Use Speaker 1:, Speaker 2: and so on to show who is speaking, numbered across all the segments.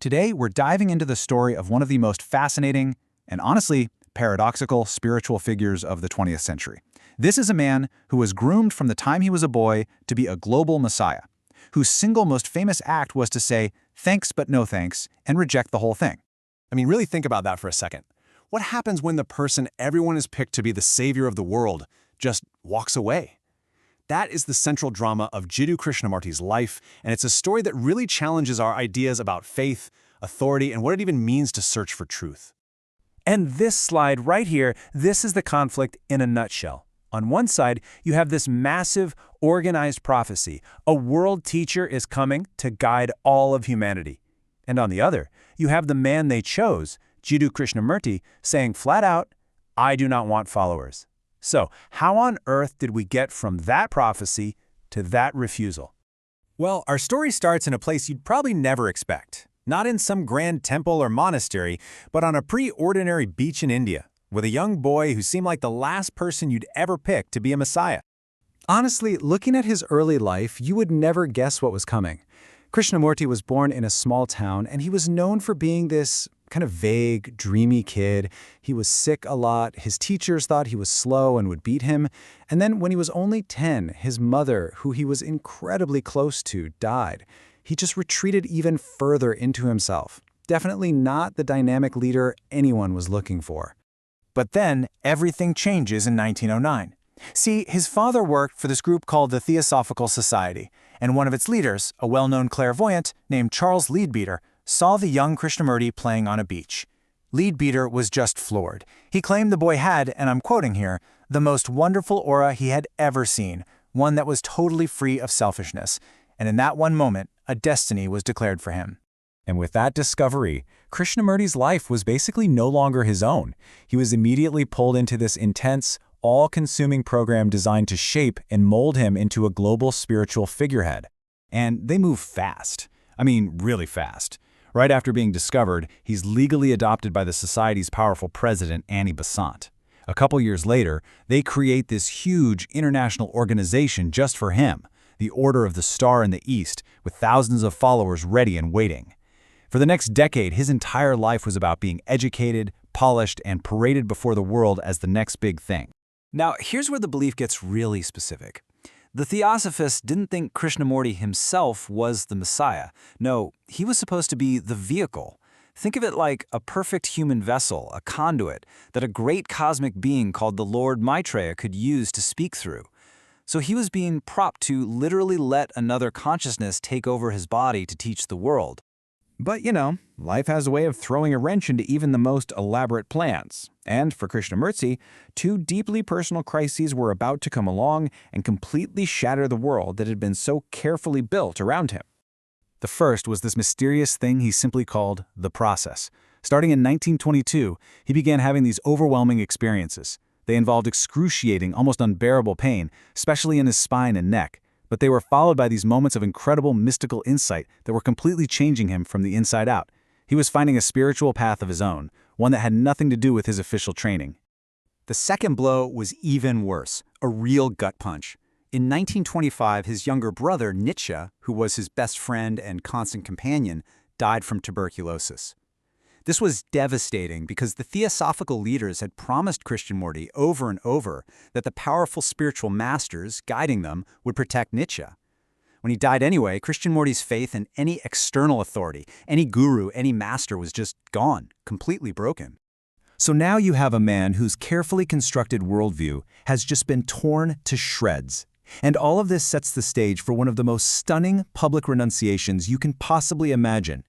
Speaker 1: Today, we're diving into the story of one of the most fascinating and honestly paradoxical spiritual figures of the 20th century. This is a man who was groomed from the time he was a boy to be a global messiah, whose single most famous act was to say, "Thanks but no thanks," and reject the whole thing.
Speaker 2: I mean, really think about that for a second. What happens when the person everyone has picked to be the savior of the world just walks away? That is the central drama of Jiddu Krishnamurti's life, and it's a story that really challenges our ideas about faith, authority, and what it even means to search for truth.
Speaker 3: And this slide right here, this is the conflict in a nutshell. On one side, you have this massive, organized prophecy. A world teacher is coming to guide all of humanity. And on the other, you have the man they chose, Jiddu Krishnamurti, saying flat out, "I do not want followers." So, how on earth did we get from that prophecy to that refusal?
Speaker 4: Well, our story starts in a place you'd probably never expect. Not in some grand temple or monastery, but on a pretty ordinary beach in India, with a young boy who seemed like the last person you'd ever pick to be a messiah.
Speaker 1: Honestly, looking at his early life, you would never guess what was coming. Krishnamurti was born in a small town, and he was known for being this kind of vague, dreamy kid. He was sick a lot, his teachers thought he was slow and would beat him, and then when he was only 10, his mother, who he was incredibly close to, died. He just retreated even further into himself. Definitely not the dynamic leader anyone was looking for.
Speaker 3: But then, everything changes in 1909. See, his father worked for this group called the Theosophical Society, and one of its leaders, a well-known clairvoyant named Charles Leadbeater, saw the young Krishnamurti playing on a beach. Leadbeater was just floored. He claimed the boy had, and I'm quoting here, the most wonderful aura he had ever seen, one that was totally free of selfishness. And in that one moment, a destiny was declared for him.
Speaker 4: And with that discovery, Krishnamurti's life was basically no longer his own. He was immediately pulled into this intense, all-consuming program designed to shape and mold him into a global spiritual figurehead.
Speaker 2: And they move fast. I mean, really fast. Right after being discovered, he's legally adopted by the Society's powerful president, Annie Besant. A couple years later, they create this huge international organization just for him, the Order of the Star in the East, with thousands of followers ready and waiting. For the next decade, his entire life was about being educated, polished, and paraded before the world as the next big thing.
Speaker 1: Now, here's where the belief gets really specific. The Theosophists didn't think Krishnamurti himself was the Messiah. No, he was supposed to be the vehicle. Think of it like a perfect human vessel, a conduit, that a great cosmic being called the Lord Maitreya could use to speak through. So he was being propped to literally let another consciousness take over his body to teach the world.
Speaker 2: But, life has a way of throwing a wrench into even the most elaborate plans. And for Krishnamurti, two deeply personal crises were about to come along and completely shatter the world that had been so carefully built around him. The first was this mysterious thing he simply called the process. Starting in 1922, he began having these overwhelming experiences. They involved excruciating, almost unbearable pain, especially in his spine and neck. But they were followed by these moments of incredible mystical insight that were completely changing him from the inside out. He was finding a spiritual path of his own, one that had nothing to do with his official training.
Speaker 5: The second blow was even worse, a real gut punch. In 1925, his younger brother, Nietzsche, who was his best friend and constant companion, died from tuberculosis. This was devastating because the Theosophical leaders had promised Krishnamurti over and over that the powerful spiritual masters guiding them would protect Nietzsche. When he died anyway, Krishnamurti's faith in any external authority, any guru, any master was just gone, completely broken.
Speaker 2: So now you have a man whose carefully constructed worldview has just been torn to shreds. And all of this sets the stage for one of the most stunning public renunciations you can possibly imagine.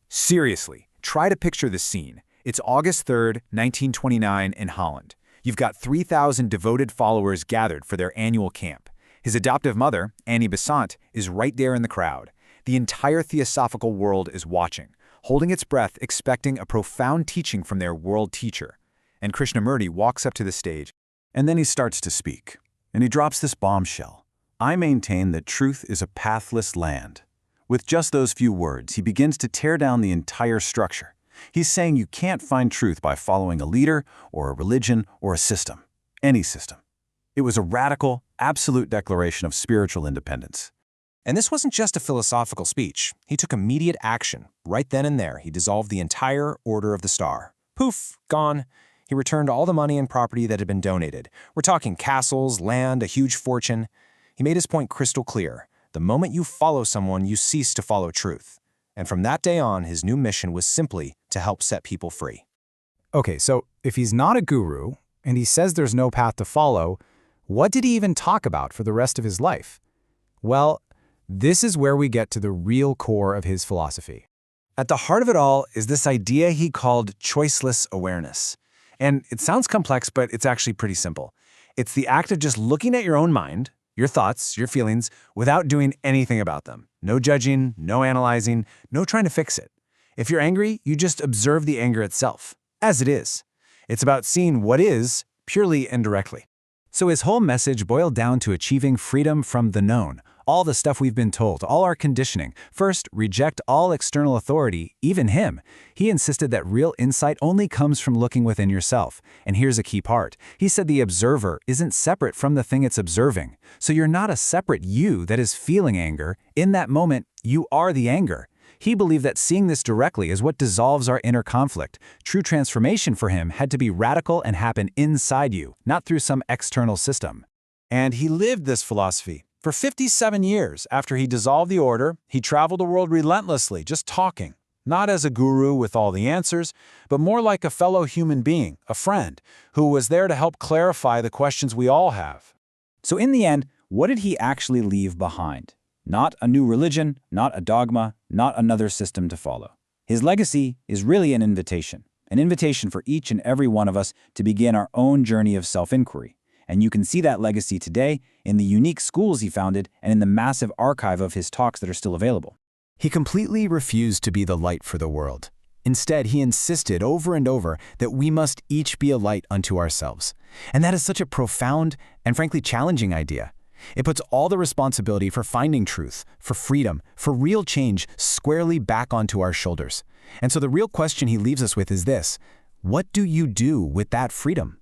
Speaker 6: Seriously. Try to picture this scene. It's August 3rd, 1929 in Holland. You've got 3,000 devoted followers gathered for their annual camp. His adoptive mother, Annie Besant, is right there in the crowd. The entire Theosophical world is watching, holding its breath expecting a profound teaching from their world teacher. And Krishnamurti walks up to the stage.
Speaker 2: And then he starts to speak. And he drops this bombshell. I maintain that truth is a pathless land. With just those few words, he begins to tear down the entire structure. He's saying you can't find truth by following a leader or a religion or a system, any system. It was a radical, absolute declaration of spiritual independence. And this wasn't just a philosophical speech. He took immediate action. Right then and there, he dissolved the entire Order of the Star. Poof, gone. He returned all the money and property that had been donated. We're talking castles, land, a huge fortune. He made his point crystal clear. The moment you follow someone, you cease to follow truth. And from that day on, his new mission was simply to help set people free.
Speaker 1: Okay, so if he's not a guru, and he says there's no path to follow, what did he even talk about for the rest of his life? Well, this is where we get to the real core of his philosophy.
Speaker 2: At the heart of it all is this idea he called choiceless awareness. And it sounds complex, but it's actually pretty simple. It's the act of just looking at your own mind, your thoughts, your feelings, without doing anything about them. No judging, no analyzing, no trying to fix it. If you're angry, you just observe the anger itself, as it is. It's about seeing what is, purely and directly.
Speaker 1: So his whole message boiled down to achieving freedom from the known, all the stuff we've been told, all our conditioning. First, reject all external authority, even him. He insisted that real insight only comes from looking within yourself. And here's a key part. He said the observer isn't separate from the thing it's observing. So you're not a separate you that is feeling anger. In that moment, you are the anger. He believed that seeing this directly is what dissolves our inner conflict. True transformation for him had to be radical and happen inside you, not through some external system.
Speaker 2: And he lived this philosophy. For 57 years after he dissolved the order, he traveled the world relentlessly, just talking. Not as a guru with all the answers, but more like a fellow human being, a friend, who was there to help clarify the questions we all have.
Speaker 7: So in the end, what did he actually leave behind? Not a new religion, not a dogma, not another system to follow. His legacy is really an invitation for each and every one of us to begin our own journey of self-inquiry. And you can see that legacy today in the unique schools he founded and in the massive archive of his talks that are still available.
Speaker 1: He completely refused to be the light for the world. Instead, he insisted over and over that we must each be a light unto ourselves. And that is such a profound and frankly challenging idea. It puts all the responsibility for finding truth, for freedom, for real change squarely back onto our shoulders. And so the real question he leaves us with is this: what do you do with that freedom?